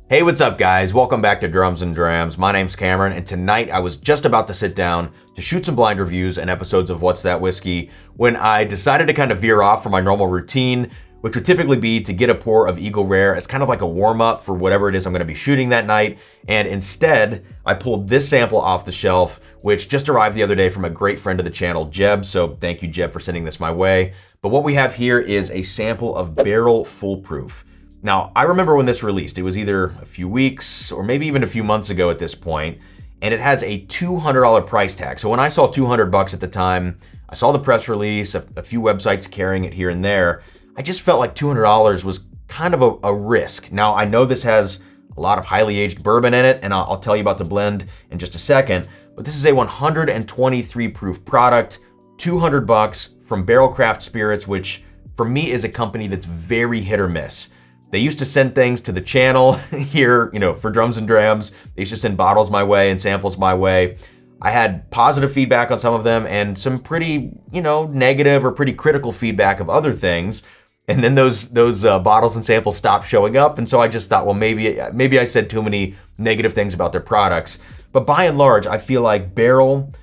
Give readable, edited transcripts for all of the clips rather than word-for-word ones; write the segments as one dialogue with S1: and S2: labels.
S1: Hey, what's up guys? Welcome back to Drums and Drams. My name's Cameron, and tonight I was just about to sit down to shoot some blind reviews and episodes of What's That Whiskey when I decided to kind of veer off from my normal routine, which would typically be to get a pour of Eagle Rare as kind of like a warm-up for whatever it is I'm gonna be shooting that night. And instead, I pulled this sample off the shelf, which just arrived the other day from a great friend of the channel, Jeb. So thank you, Jeb, for sending this my way. But what we have here is a sample of Barrel Foolproof. Now, I remember when this released, it was either a few weeks or maybe even a few months ago at this point, and it has a $200 price tag. So when I saw $200 at the time, I saw the press release, a few websites carrying it here and there. I just felt like $200 was kind of a risk. Now, I know this has a lot of highly aged bourbon in it, and I'll tell you about the blend in just a second, but this is a 123 proof product, $200 from Barrel Craft Spirits, which for me is a company that's very hit or miss. They used to send things to the channel here, for Drums and Drams. They used to send bottles my way and samples my way. I had positive feedback on some of them and some pretty, negative or pretty critical feedback of other things. And then those bottles and samples stopped showing up. And so I just thought, well, maybe I said too many negative things about their products. But by and large, I feel like Barrel,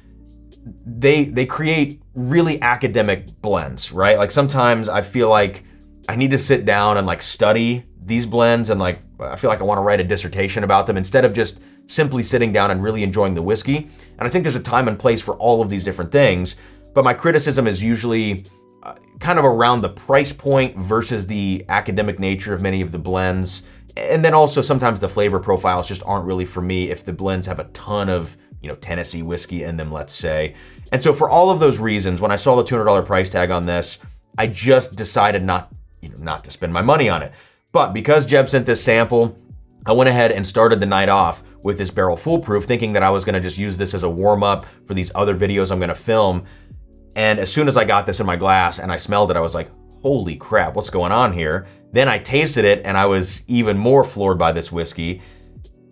S1: they create really academic blends, right? Like sometimes I feel like I need to sit down and study these blends and I feel like I want to write a dissertation about them instead of just simply sitting down and really enjoying the whiskey. And I think there's a time and place for all of these different things, but my criticism is usually kind of around the price point versus the academic nature of many of the blends. And then also sometimes the flavor profiles just aren't really for me if the blends have a ton of, Tennessee whiskey in them, let's say. And so for all of those reasons, when I saw the $200 price tag on this, I just decided not to spend my money on it. But because Jeb sent this sample, I went ahead and started the night off with this Barrel Foolproof, thinking that I was gonna just use this as a warm up for these other videos I'm gonna film. And as soon as I got this in my glass and I smelled it, I was like, holy crap, what's going on here? Then I tasted it and I was even more floored by this whiskey.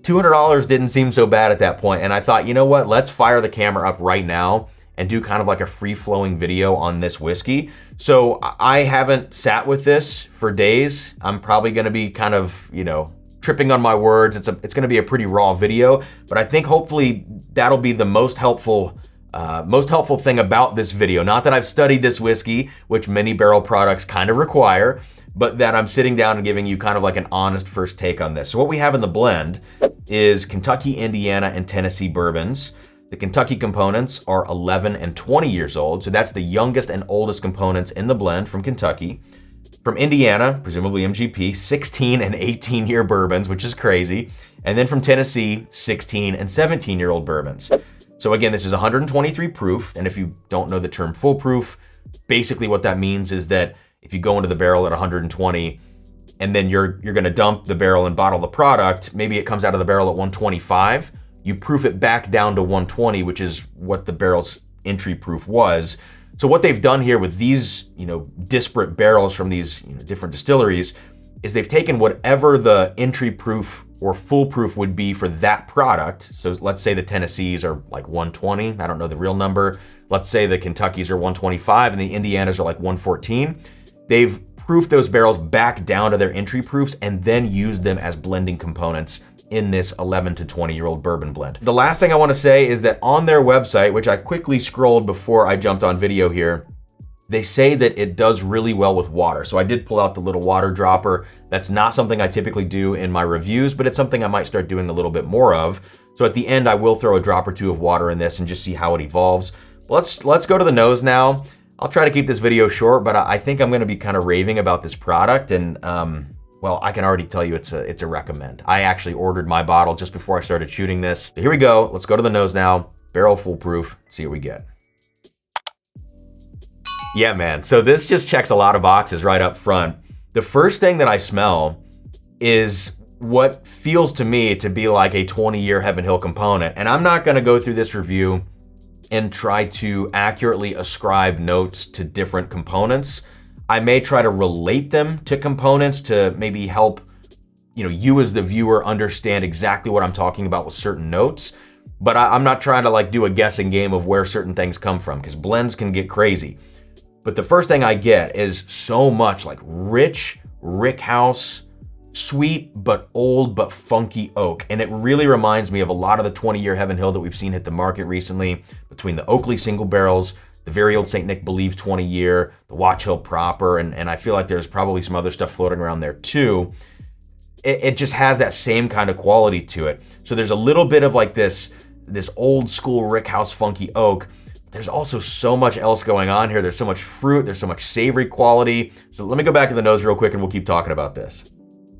S1: $200 didn't seem so bad at that point. And I thought, you know what, let's fire the camera up right now and do kind of like a free-flowing video on this whiskey. So I haven't sat with this for days. I'm probably gonna be kind of, tripping on my words. It's gonna be a pretty raw video, but I think hopefully that'll be the most helpful thing about this video. Not that I've studied this whiskey, which many barrel products kind of require, but that I'm sitting down and giving you kind of like an honest first take on this. So what we have in the blend is Kentucky, Indiana, and Tennessee bourbons. The Kentucky components are 11 and 20 years old, so that's the youngest and oldest components in the blend from Kentucky. From Indiana, presumably MGP, 16 and 18-year bourbons, which is crazy. And then from Tennessee, 16 and 17-year-old bourbons. So again, this is 123 proof, and if you don't know the term foolproof, basically what that means is that if you go into the barrel at 120, and then you're gonna dump the barrel and bottle the product, maybe it comes out of the barrel at 125, you proof it back down to 120, which is what the barrel's entry proof was. So what they've done here with these, disparate barrels from these different distilleries is they've taken whatever the entry proof or foolproof would be for that product. So let's say the Tennessees are like 120. I don't know the real number. Let's say the Kentuckys are 125 and the Indianas are like 114. They've proofed those barrels back down to their entry proofs and then used them as blending components in this 11 to 20-year-old bourbon blend. The last thing I wanna say is that on their website, which I quickly scrolled before I jumped on video here, they say that it does really well with water. So I did pull out the little water dropper. That's not something I typically do in my reviews, but it's something I might start doing a little bit more of. So at the end, I will throw a drop or two of water in this and just see how it evolves. Let's go to the nose now. I'll try to keep this video short, but I think I'm gonna be kind of raving about this product, and well, I can already tell you it's a recommend. I actually ordered my bottle just before I started shooting this. So here we go, let's go to the nose now. Barrel Foolproof, see what we get. Yeah, man, so this just checks a lot of boxes right up front. The first thing that I smell is what feels to me to be like a 20-year Heaven Hill component. And I'm not gonna go through this review and try to accurately ascribe notes to different components. I may try to relate them to components to maybe help you as the viewer understand exactly what I'm talking about with certain notes. But I'm not trying to do a guessing game of where certain things come from, because blends can get crazy. But the first thing I get is so much rich rickhouse sweet but old but funky oak. And it really reminds me of a lot of the 20-year Heaven Hill that we've seen hit the market recently, between the Oakley single barrels, the very old St. Nick Believe 20-year, the Watch Hill proper, and I feel like there's probably some other stuff floating around there too. It just has that same kind of quality to it. So there's a little bit of like this old school rickhouse funky oak. There's also so much else going on here. There's so much fruit, there's so much savory quality. So let me go back to the nose real quick and we'll keep talking about this.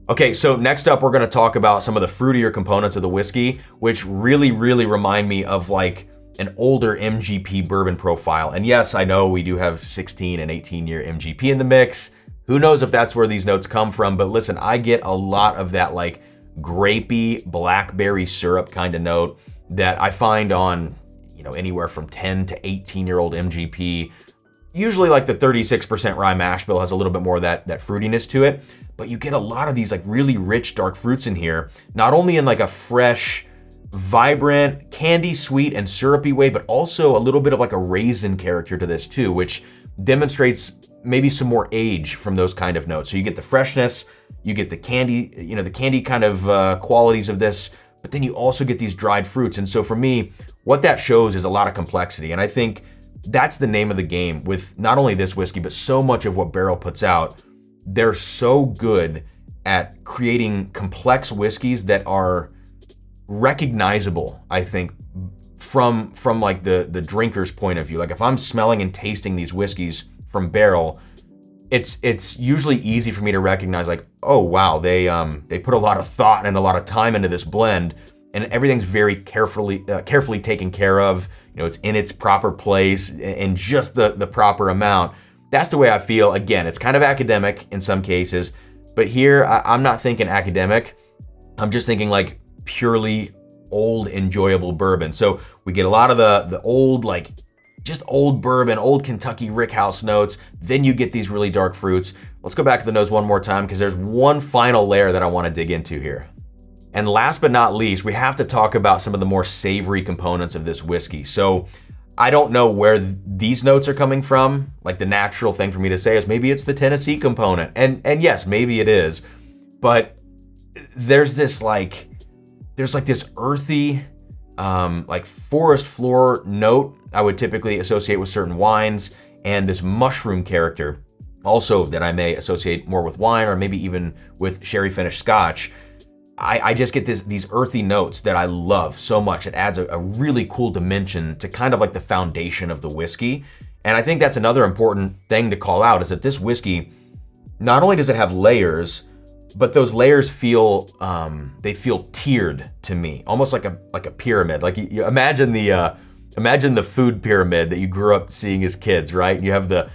S1: Okay, so next up we're gonna talk about some of the fruitier components of the whiskey, which really remind me of like an older MGP bourbon profile. And yes, I know we do have 16 and 18-year MGP in the mix. Who knows if that's where these notes come from, but listen, I get a lot of that like grapey, blackberry syrup kind of note that I find on, anywhere from 10 to 18-year-old MGP. Usually like the 36% rye mash bill has a little bit more of that fruitiness to it, but you get a lot of these like really rich dark fruits in here, not only in like a fresh, vibrant, candy, sweet, and syrupy way, but also a little bit of like a raisin character to this too, which demonstrates maybe some more age from those kind of notes. So you get the freshness, you get the candy, the candy kind of qualities of this, but then you also get these dried fruits. And so for me, what that shows is a lot of complexity. And I think that's the name of the game with not only this whiskey, but so much of what Barrel puts out. They're so good at creating complex whiskeys that are recognizable, I think, from like the drinker's point of view. Like if I'm smelling and tasting these whiskeys from Barrel, it's usually easy for me to recognize like, oh wow, they put a lot of thought and a lot of time into this blend, and everything's very carefully taken care of. It's in its proper place and just the proper amount. That's the way I feel. Again, it's kind of academic in some cases, but here I'm not thinking academic. I'm just thinking like purely old, enjoyable bourbon. So we get a lot of the old, like just old bourbon, old Kentucky rickhouse notes. Then you get these really dark fruits. Let's go back to the nose one more time because there's one final layer that I want to dig into here. And last but not least, we have to talk about some of the more savory components of this whiskey. So I don't know where these notes are coming from. Like the natural thing for me to say is maybe it's the Tennessee component. And yes, maybe it is. But there's this this earthy, like forest floor note I would typically associate with certain wines, and this mushroom character also that I may associate more with wine or maybe even with sherry finished scotch. I just get these earthy notes that I love so much. It adds a really cool dimension to kind of like the foundation of the whiskey. And I think that's another important thing to call out, is that this whiskey, not only does it have layers, but those layers feel tiered to me, almost like a pyramid. Like you imagine the food pyramid that you grew up seeing as kids, right? You have the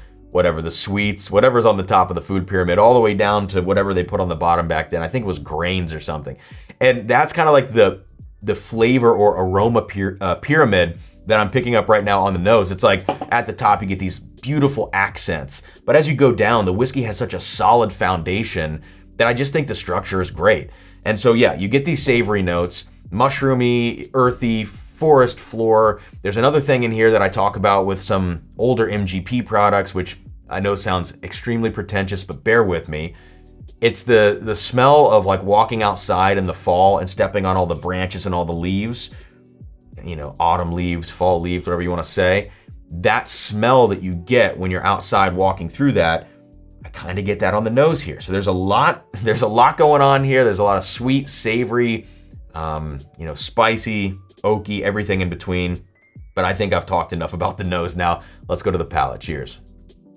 S1: sweets, whatever's on the top of the food pyramid, all the way down to whatever they put on the bottom back then. I think it was grains or something. And that's kind of like the flavor or aroma pyramid that I'm picking up right now on the nose. It's like at the top you get these beautiful accents, but as you go down, the whiskey has such a solid foundation that I just think the structure is great. And so yeah, you get these savory notes, mushroomy, earthy, forest floor. There's another thing in here that I talk about with some older MGP products, which I know sounds extremely pretentious, but bear with me. It's the smell of like walking outside in the fall and stepping on all the branches and all the leaves, autumn leaves, fall leaves, whatever you want to say. That smell that you get when you're outside walking through that, I kind of get that on the nose here. So there's a lot going on here. There's a lot of sweet, savory, spicy, oaky, everything in between. But I think I've talked enough about the nose now. Let's go to the palate. Cheers.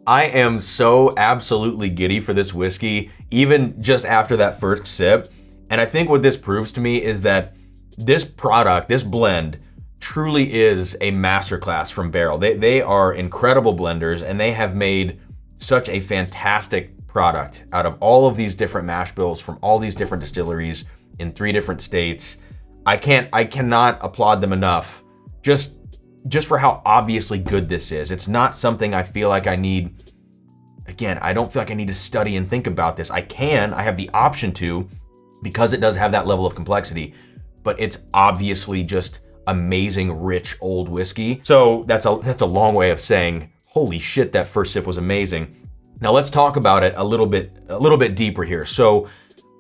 S1: I am so absolutely giddy for this whiskey, even just after that first sip. And I think what this proves to me is that this product, this blend, truly is a masterclass from Barrel. They are incredible blenders, and they have made such a fantastic product out of all of these different mash bills from all these different distilleries in 3 different states. I cannot applaud them enough just for how obviously good this is. It's not something I feel like I need. Again, I don't feel like I need to study and think about this. I have the option to, because it does have that level of complexity, but it's obviously just amazing, rich, old whiskey. So that's a long way of saying, holy shit, that first sip was amazing. Now let's talk about it a little bit deeper here. So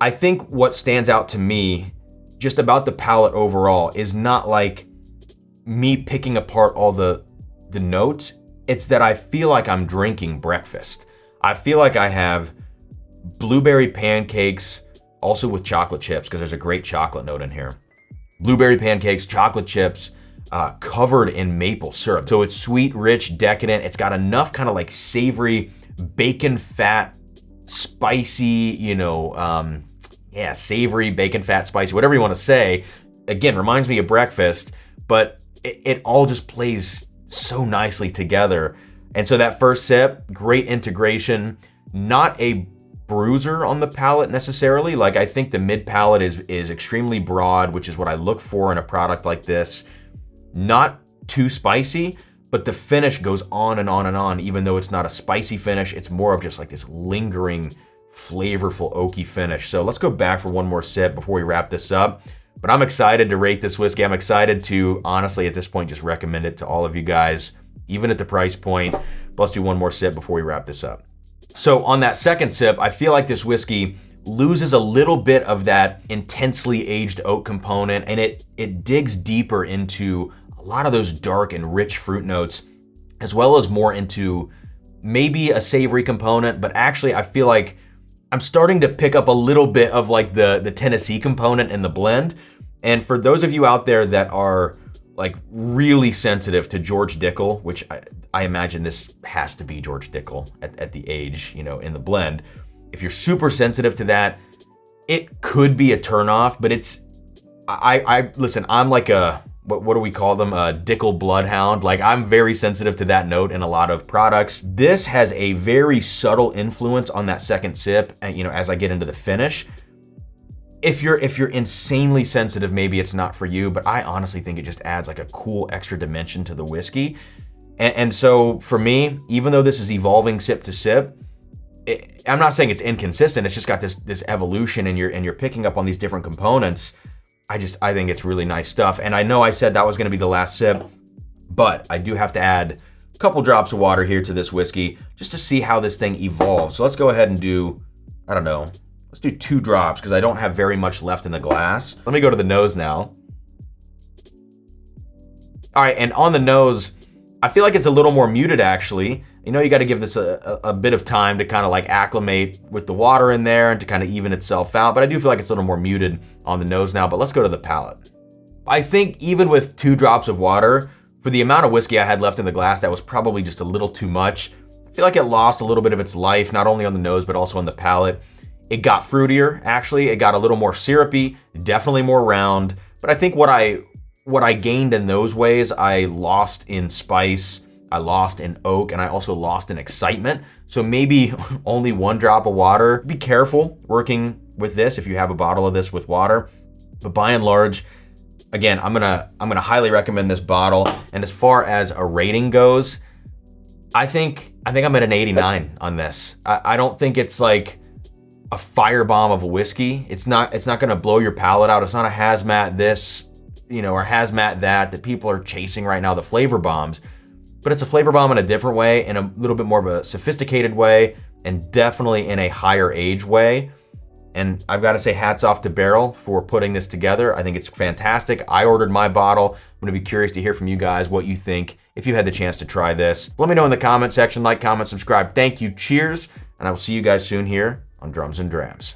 S1: I think what stands out to me just about the palate overall is not like me picking apart all the notes. It's that I feel like I'm drinking breakfast. I feel like I have blueberry pancakes, also with chocolate chips, because there's a great chocolate note in here. Blueberry pancakes, chocolate chips, covered in maple syrup. So it's sweet, rich, decadent. It's got enough kind of like savory, bacon fat, spicy, savory, bacon fat, spicy, whatever you want to say. Again, reminds me of breakfast, but it all just plays so nicely together. And so that first sip, great integration, not a bruiser on the palate necessarily. Like, I think the mid palate is extremely broad, which is what I look for in a product like this. Not too spicy, but the finish goes on and on and on. Even though it's not a spicy finish, it's more of just like this lingering, flavorful, oaky finish. So let's go back for one more sip before we wrap this up. But I'm excited to rate this whiskey. I'm excited to, honestly, at this point, just recommend it to all of you guys, even at the price point. But let's do one more sip before we wrap this up. So on that second sip, I feel like this whiskey loses a little bit of that intensely aged oak component, and it digs deeper into a lot of those dark and rich fruit notes, as well as more into maybe a savory component. But actually, I feel like I'm starting to pick up a little bit of like the Tennessee component in the blend. And for those of you out there that are like really sensitive to George Dickel, which I imagine this has to be George Dickel at the age, in the blend. If you're super sensitive to that, it could be a turnoff, but listen, I'm like what do we call them? A Dickel bloodhound. Like, I'm very sensitive to that note in a lot of products. This has a very subtle influence on that second sip, and as I get into the finish. If you're insanely sensitive, maybe it's not for you, but I honestly think it just adds like a cool extra dimension to the whiskey. And so for me, even though this is evolving sip to sip, I'm not saying it's inconsistent. It's just got this evolution, and you're picking up on these different components. I think it's really nice stuff. And I know I said that was gonna be the last sip, but I do have to add a couple drops of water here to this whiskey just to see how this thing evolves. So let's go ahead and do, I don't know, let's do 2 drops because I don't have very much left in the glass. Let me go to the nose now. All right, and on the nose, I feel like it's a little more muted actually. You got to give this a bit of time to kind of like acclimate with the water in there and to kind of even itself out. But I do feel like it's a little more muted on the nose now. But let's go to the palate. I think even with 2 drops of water, for the amount of whiskey I had left in the glass, that was probably just a little too much. I feel like it lost a little bit of its life, not only on the nose, but also on the palate. It got fruitier, actually. It got a little more syrupy, definitely more round. But I think what I gained in those ways, I lost in spice, I lost in oak, and I also lost in excitement. So maybe only 1 drop of water. Be careful working with this if you have a bottle of this with water. But by and large, again, I'm gonna highly recommend this bottle. And as far as a rating goes, I think I'm at an 89 on this. I don't think it's like a firebomb of a whiskey. It's not gonna blow your palate out. It's not a hazmat this, or hazmat that people are chasing right now, the flavor bombs. But it's a flavor bomb in a different way, in a little bit more of a sophisticated way, and definitely in a higher age way. And I've got to say hats off to Barrel for putting this together. I think it's fantastic. I ordered my bottle. I'm gonna be curious to hear from you guys what you think if you had the chance to try this. Let me know in the comment section, like, comment, subscribe. Thank you, cheers, and I will see you guys soon here on Drums and Drams.